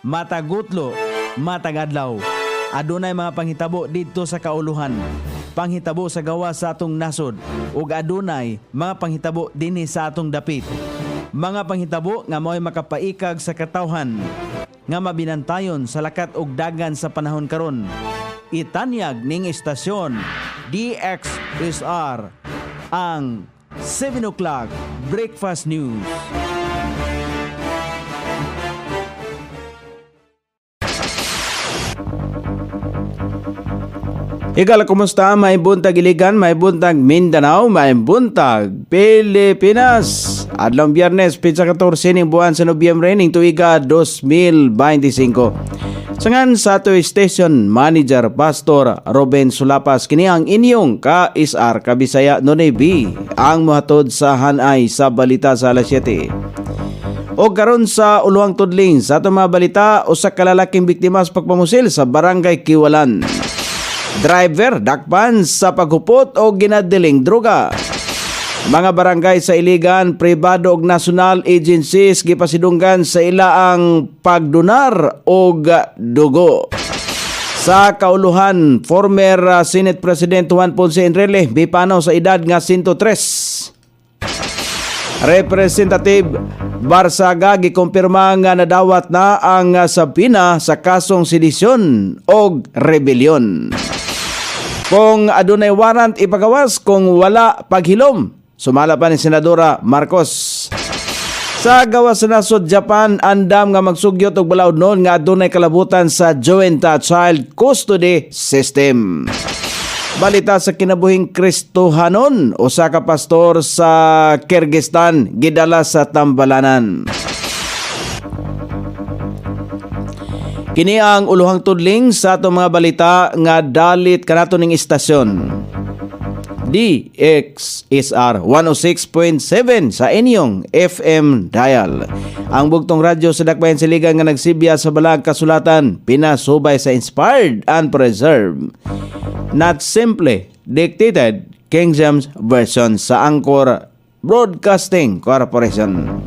matagutlo, matagadlaw. Adunay mga panghitabo didto sa kauluhan. Panghitabo sa gawas sa atong nasod ug adunay mga panghitabo dinhi sa atong dapit. Mga panghitabo nga mao'y makapaikag sa katawhan nga mabinantayon sa lakat ug dagan sa panahon karon. Itanyag ning istasyon DXSR ang 7 o'clock Breakfast News. Ikaw, kumusta? May buntag Iligan, may buntag Mindanao, may buntag Pilipinas. Adlong Biyernes, pizza 14 ning buwan sa Nobyembre ning tuiga 2025. Sangan sa ato station manager Pastor Ruben Sulapas kini ang inyong ka-SR Kabisaya Nonebi ang mohatod sa hanay sa balita sa alas 7. O karon sa uluhang tudling sa ato mga balita, usa ka lalaking biktima sa pagpamusil sa Barangay Kiwalan. Driver dakpan sa paghupot o ginadiling droga. Mga barangay sa Iligan, pribado ug national agencies gipasidunggan sa ilaang pagdonar og dugo. Sa kauluhan, former Senate President Juan Ponce Enrile bipanaw sa edad nga 103. Representative Barsaga gikumpirma nga nadawat na ang sabina sa kasong sedisyon o rebellion. Kung adunay warrant ipagawas, kung wala paghilom, sumala pa ni Senadora Marcos. Sa gawas sa nasod Japan, andam nga magsugyot og balaod noon nga adunay kalabutan sa Joint Child Custody System. Balita sa kinabuhing Kristohanon, usa ka pastor sa Kyrgyzstan gidala sa tambalanan. Kini ang uluhang tudling sa atong mga balita nga dalit kanato ning istasyon. DXSR 106.7 sa inyong FM dial. Ang bugtong radyo sa Dakbayan Siligan nga nagsibya sa balag kasulatan, pinasubay sa inspired and preserved. Not simply dictated King James Version sa Angkor Broadcasting Corporation.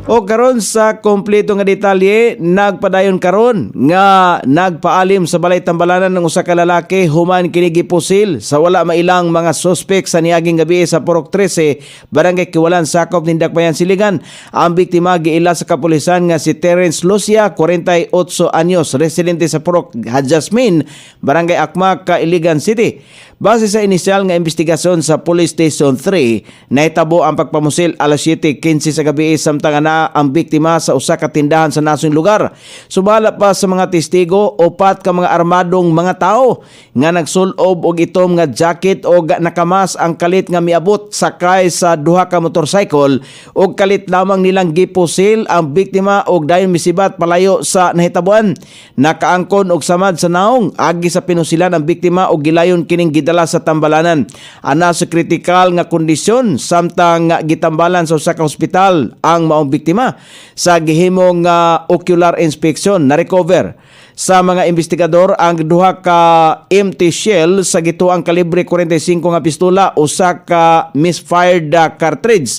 O karon sa kompleto nga detalye, nagpadayon karon nga nagpaalim sa balay tambalanan ng usa ka lalaki human kini gipusil sa wala mailang mga suspek sa niaging gabi sa Purok 13, Barangay Kiwalan, sakop ning Dakbayan Siligan. Ang biktima giila sa kapulisan nga si Terence Lucia, 48 anyos, residente sa Purok Jasmine, Barangay Akmak, Iligan City. Base sa inisyal nga investigasyon sa Police Station 3, nahitabo ang pagpamusil alas 7:15 sa gabi samtang na ang biktima sa usa ka tindahan sa nasong lugar. Sumala pa sa mga testigo, upat ka mga armadong mga tao nga nagsulob og itom nga jacket o nakamas ang kalit nga miabot sakay sa duha ka motorcycle og kalit lamang nilang gipusil ang biktima og dayon misibat palayo sa nahitabuan. Nakaangkon og samad sa naong agi sa pinusilan ang biktima og gilayon kining dala sa tambalanan. Ana sa kritikal nga kondisyon samtang gitambalan sa usa ka ospital ang maong biktima. Sa gihimong ocular inspection na recover sa mga investigador ang duha ka empty shell sa gituang kalibre 45 nga pistola, usa ka misfired cartridge.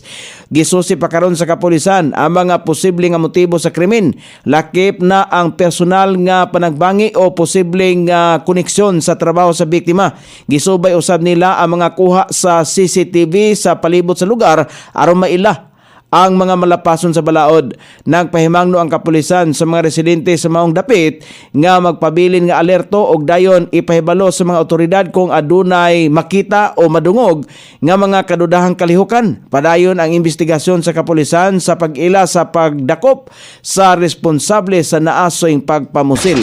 Gisusi pa karon sa kapulisan ang mga posibleng nga motibo sa krimen. Lakip na ang personal nga panagbangi o posibleng koneksyon sa trabaho sa biktima. Gisubay usab nila ang mga kuha sa CCTV sa palibot sa lugar aron maila ang mga malapason sa balaod. Nagpahimangno ang kapulisan sa mga residente sa maong dapit nga magpabilin nga alerto og dayon ipahibalo sa mga otoridad kung adunay makita o madungog nga mga kadudahang kalihukan. Padayon ang investigasyon sa kapulisan sa pag-ila sa pagdakop sa responsable sa naasoyng pagpamusil.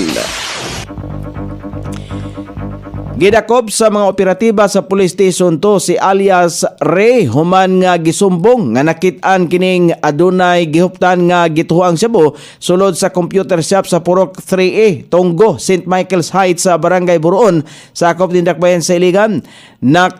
Gidakop sa mga operatiba sa Police Station 2 si alias Ray human nga gisumbong nga nakit-an kining adunay gihuptan nga gituhang Cebu sulod sa computer shop sa Purok 3A, Tonggo, St. Michael's Heights sa Barangay Buruon, sakop din Dakbayan sa Iligan.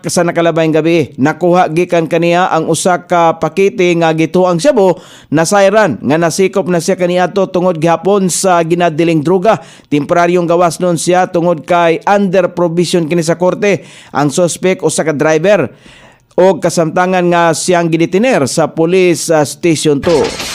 Sa nakalabayng gabi, nakuha gikan kaniya ang usa ka pakete nga gituhang Cebu na sayran nga nasikop na siya kaniadto tungod gihapon sa ginadiling droga. Temporaryong gawas nun siya tungod kay under provision kini sa korte. Ang suspect usa ka driver o kasamtangan nga siyang gidetiner sa Police Station 2.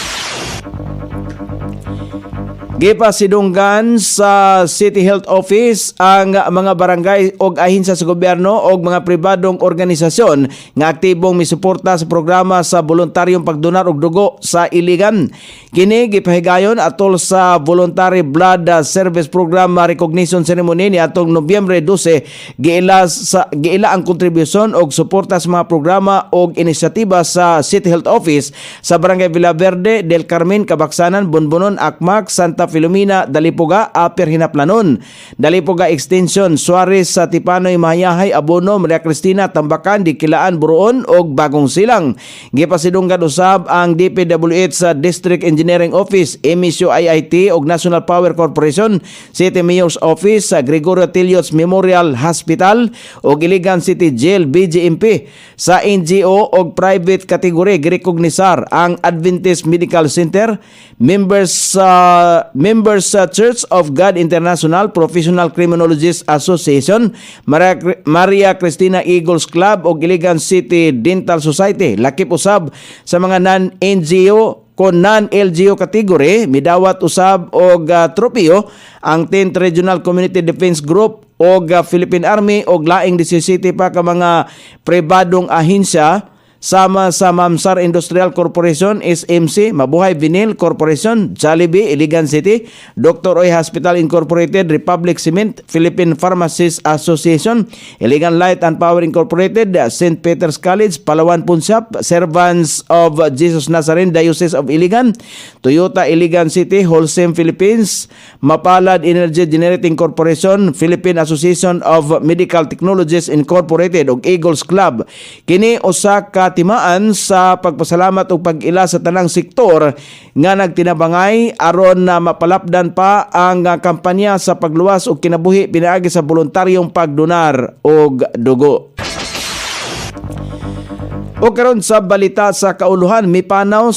Gipasidunggan sa City Health Office ang mga barangay o ahinsya sa gobyerno o mga pribadong organisasyon nga aktibong misuporta sa programa sa voluntaryong pagdonar og dugo sa Iligan. Kini gipahigayon atol sa Voluntary Blood Service Program Recognition Ceremony ni atong Nobyembre 12 giila ang kontribusyon og suporta sa mga programa o inisyatiba sa City Health Office sa Barangay Villaverde, Del Carmen, Kabaksanan, Bonbonon, Akmak, Santa Filomena, Dalipuga, Aper Hinaplanon, Dalipuga Extension, Suarez sa Tipanoy, Mahayahay, Abono, Maria Cristina, Tambakan, Dikilaan, Buroon ug Bagong Silang. Gipasidunggan usab ang DPWH sa District Engineering Office, MSU IIT ug National Power Corporation, City Mayor's Office sa Gregorio Tillots Memorial Hospital ug Iligan City Jail BGMP. Sa NGO ug private category girekognisar ang Adventist Medical Center, members sa Church of God International, Professional Criminologists Association, Maria Cristina Eagles Club o Iligan City Dental Society. Lakip usab sa mga non-NGO kon non-LGO category, midawat usab og tropeo ang 10th Regional Community Defense Group og Philippine Army og laing 17 pa ka mga pribadong ahinsya sama sa Mamsar Industrial Corporation, SMC, Mabuhay Vinyl Corporation, Jollibee, Iligan City, Dr. Oy Hospital Incorporated, Republic Cement, Philippine Pharmacists Association, Iligan Light and Power Incorporated, St. Peter's College, Palawan Punjab, Servants of Jesus Nazarene Diocese of Iligan, Toyota Iligan City, Holcim Philippines, Mapalad Energy Generating Corporation, Philippine Association of Medical Technologies Incorporated ug Eagles Club. Kini usa ka timaan sa pagpasalamat o pag-ila sa tanang sektor nga nagtinabangay aron na mapalapdan pa ang kampanya sa pagluwas o kinabuhi pinaagi sa voluntaryong pagdonar og dugo. O karon sa balita sa kauluhan, mipanaw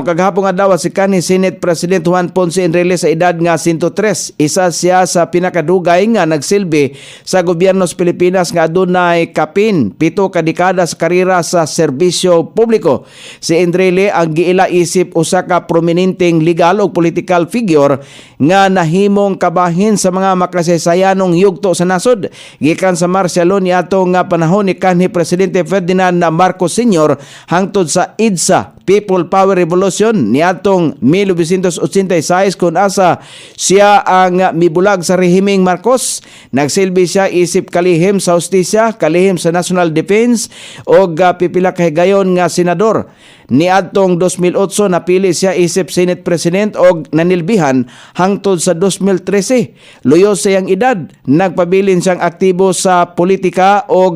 kagahapon adlaw si kanhi Senate President Juan Ponce Enrile sa edad nga 103. Isa siya sa pinakadugay nga nagsilbi sa gobyerno sa Pilipinas nga adunay kapin 7 ka dekada sa karera sa serbisyo publiko. Si Enrile ang giila isip usa ka prominenteng legal o political figure nga nahimong kabahin sa mga makasaysayanong yugto sa nasod. Gikan sa marsyalo niadto nga panahon ni kanhi Presidente Ferdinand Marcos Sr. hangtod sa EDSA People Power Revolution niadtong 1986 kung asa siya ang mibulag sa rehimeng Marcos. Nagsilbi siya isip kalihim sa hustisya, kalihim sa National Defense o pipila ka higayon nga senador. Niadtong 2008 napili siya isip Senate President o nanilbihan hangtod sa 2013. Luyo sa iyang edad, nagpabilin siyang aktibo sa politika o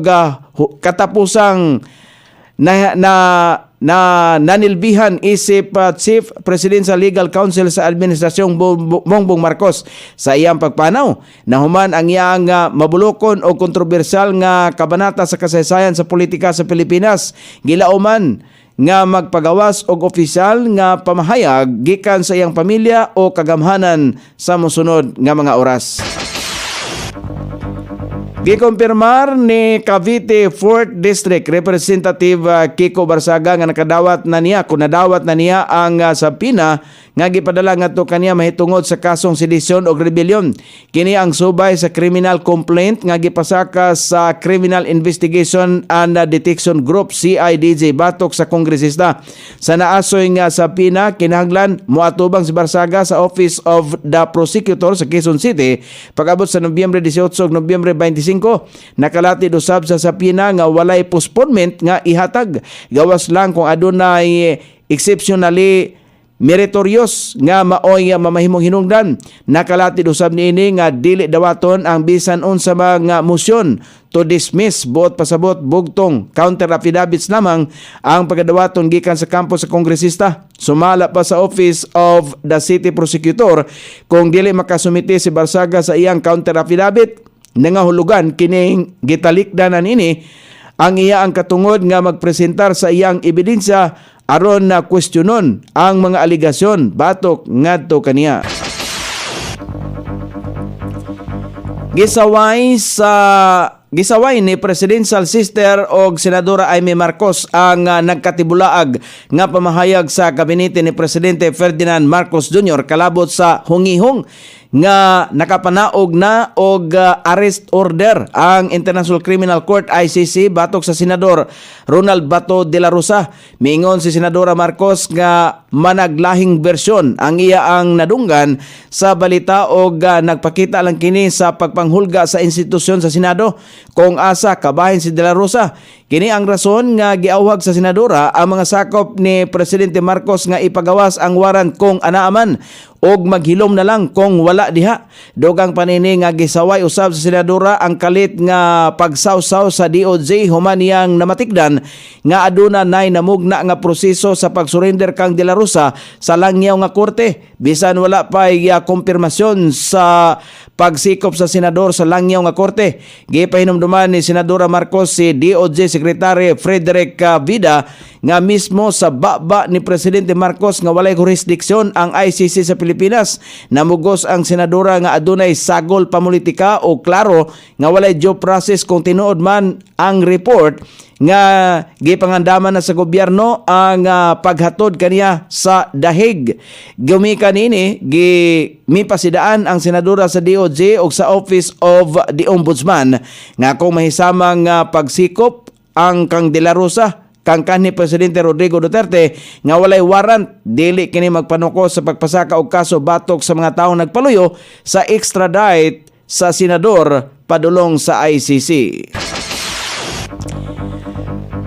katapusang nanilbihan isip Chief Presidential Legal Counsel sa Administrasyong Bongbong Marcos. Sa iyang pagpanaw, nahuman ang iyang mabulokon o kontrobersyal nga kabanata sa kasaysayan sa politika sa Pilipinas. Gilauman nga magpagawas og opisyal nga pamahayag gikan sa iyang pamilya o kagamhanan sa mosunod nga mga oras. Gikumpirmar ni Cavite 4th District Representative Kiko Barsaga nga nakadawat na niya, kung nadawat na niya ang sabina nga gipadala ngadto kaniya mahitungod sa kasong sedisyon o rebellion. Kini ang subay sa criminal complaint nga gipasaka sa Criminal Investigation and Detection Group CIDG batok sa kongresista. Sa naasoy nga sabina, kinahanglan moatubang si Barsaga sa Office of the Prosecutor sa Quezon City pag-abot sa Nobyembre 18 ug Nobyembre 25. Nakalatid usab sa sapina nga walay postponement nga ihatag. Gawas lang kung adunay exceptionally meritorious nga maoy mamahimong hinungdan. Nakalatid usab niini nga dili dawaton ang bisan unsa mga motion to dismiss buot pasabot bugtong counter affidavits lamang ang pagadawaton gikan sa kampo sa kongresista. Sumala pa sa Office of the City Prosecutor kung dili makasumiti si Barsaga sa iyang counter affidavit. Nangahulugan kining gitalikdanan ini ang iya ang katungod nga magpresentar sa iyang ebidensya aron na kwestiyonon ang mga aligasyon batok ngadto kaniya. Gisaway sa gisaway ni Presidential Sister og Senadora Amy Marcos ang nagkatibulaag nga pamahayag sa gabinete ni Presidente Ferdinand Marcos Jr. kalabot sa hungihong nga nakapanaog na og arrest order ang International Criminal Court ICC batok sa Senador Ronald Bato de la Rosa. Miingon si Senadora Marcos nga managlahing bersyon ang iya ang nadunggan sa balita og nagpakita lang kini sa pagpanghulga sa institusyon sa Senado kung asa kabahin si de la Rosa. Kini ang rason nga giawhag sa Senadora ang mga sakop ni Presidente Marcos nga ipagawas ang warrant kung anaaman og maghilom na lang kung wala diha. Dugang panini nga gisaway usab sa Senadora ang kalit nga pagsawsaw sa DOJ human niyang namatikdan nga aduna nay namugna nga proseso sa pagsurrender kang de la Rosa sa langyaw nga korte bisan wala pa kumpirmasyon sa pagsikop sa senador sa langyaw nga korte. Gipahinumduman ni Senadora Marcos si DOJ Secretary Frederick Vida nga mismo sa baba ni Presidente Marcos nga walay jurisdiksyon ang ICC sa Pilipinas. Namugos ang senadora nga adunay sagol pamulitika o klaro nga walay due process kung tinuod man ang report nga gipangandaman na sa gobyerno ang paghatod kaniya sa dahig. Gumikan ini gimipasidaan ang senadora sa DOJ o sa Office of the Ombudsman nga kung mahisamang pagsikop ang kang de la Rosa kang kanhi Presidente Rodrigo Duterte nga walay warrant, dili kini magpanuko sa pagpasaka og kaso batok sa mga taong nagpaluyo sa extradite sa senador padulong sa ICC.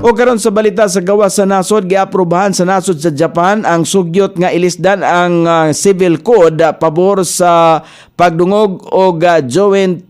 O karon sa balita sa gawas sa nasod, giaprobahan sa nasod sa Japan ang sugyot nga ilisdan ang civil code pabor sa pagdungog og joint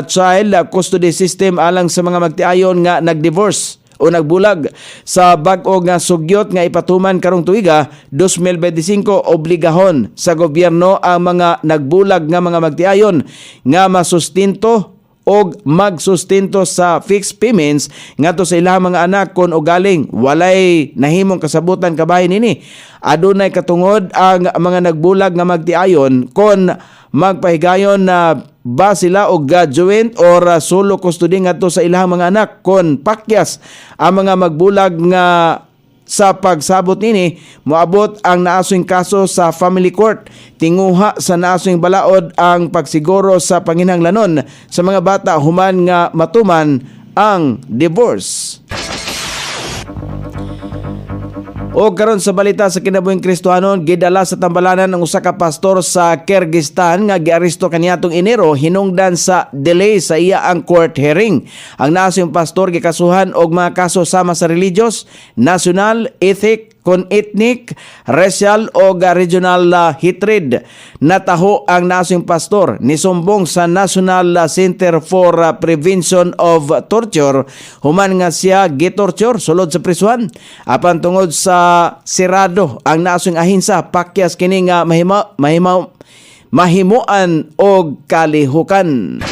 child custody system alang sa mga magtiayon nga nagdivorce o nagbulag. Sa bag-o nga sugyot nga ipatuman karong tuiga 2025, obligahon sa gobyerno ang mga nagbulag nga mga magtiayon nga masustinto og magsustinto sa fixed payments ngadto sa ilang mga anak kon ugaling walay nahimong kasabutan kabahin nini. Adunay katungod ang mga nagbulag nga magtiayon kon magpahigayon na ba sila og joint or solo custody ngadto sa ilang mga anak kon pakyas ang mga magbulag nga sa pagsabot nini moabot ang naaswing kaso sa family court. Tinguha sa naaswing balaod ang pagsiguro sa panginhanglanon sa mga bata human nga matuman ang divorce. O karon sa balita sa kinabuhing Kristohanon, gidala sa tambalanan ang usa ka pastor sa Kyrgyzstan nga giaresto kaniadtong Enero hinungdan sa delay sa iya ang court hearing. Ang naasong pastor gikasuhan og mga kaso sama sa religious, national, ethic, kon ethnic, racial o regional hatred. Nataho ang nasong pastor nisumbong sa National Center for Prevention of Torture human nga siya gitorture sulod sa prisuhan. Apan tungod sa sirado ang nasong ahinsa, pakyas kini nga mahimuan og kalihukan.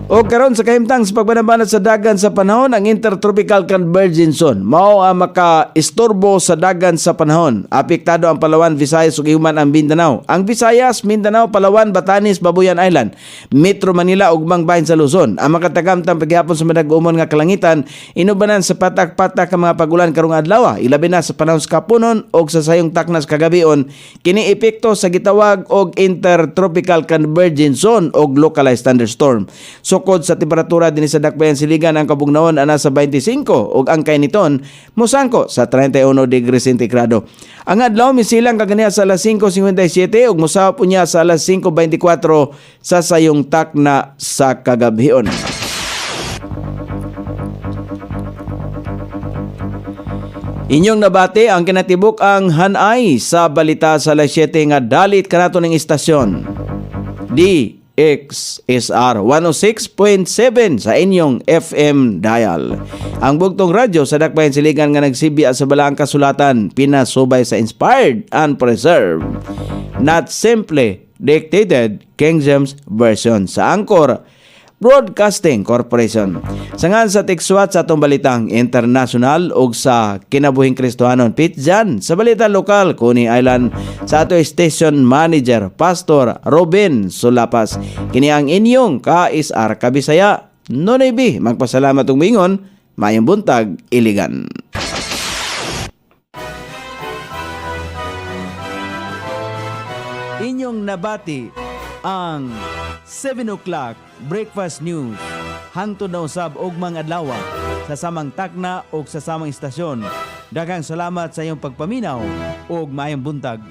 O karon sa kahimtang sa pagbanabanat sa dagan sa panahon, ang Intertropical Convergence Zone mao ang maka-istorbo sa dagan sa panahon. Apektado ang Palawan, Visayas ug hiuman ang Mindanao. Ang Visayas, Mindanao, Palawan, Batanes, Babuyan Island, Metro Manila ug ubang bahin sa Luzon. Ang makatagamtang paghihapon sa madag-umon nga kalangitan inubanan sa patak-patak ang mga pagulan karong adlaw, ilabi na sa panahon sa kapunon ug sa sayong taknas kagabion. Kini epekto sa gitawag og Intertropical Convergence Zone og localized thunderstorm. Sukod sa temperatura dinhi sa dakbayan siligan ang kabugnaon ana sa 25 ug ang kainiton mosangko sa 31 degrees sentigrado. Ang adlaw misilang kaganiya sa alas 5:57 ug mosahop unya sa alas 5:24 sa sayong takna sa kagabhion. Inyong nabati ang kinatibuk ang hanay sa balita sa alas 7 nga dalit kanato ning istasyon. XSR 106.7 sa inyong FM dial. Ang bugtong radyo sa dakbayan siligan nga nagsibya sa balaang kasulatan pinasubay sa inspired and preserved, not simply dictated King James Version. Sa Anchor, Broadcasting Corporation. Sangan sa tikswat sa atong balitang international ug sa kinabuhing Kristohanon pitjan sa balita lokal Coney Island sa ato station manager Pastor Robin Sulapas. Kini ang inyong KSR Kabisaya. Nonoy B, magpasalamat ug mingon, mayong buntag Iligan. Inyong nabati ang 7 o'clock breakfast news hangtod na usab og mga adlaw sa samang takna o sa samang istasyon. Daghang salamat sa iyong pagpaminaw ug maayong buntag.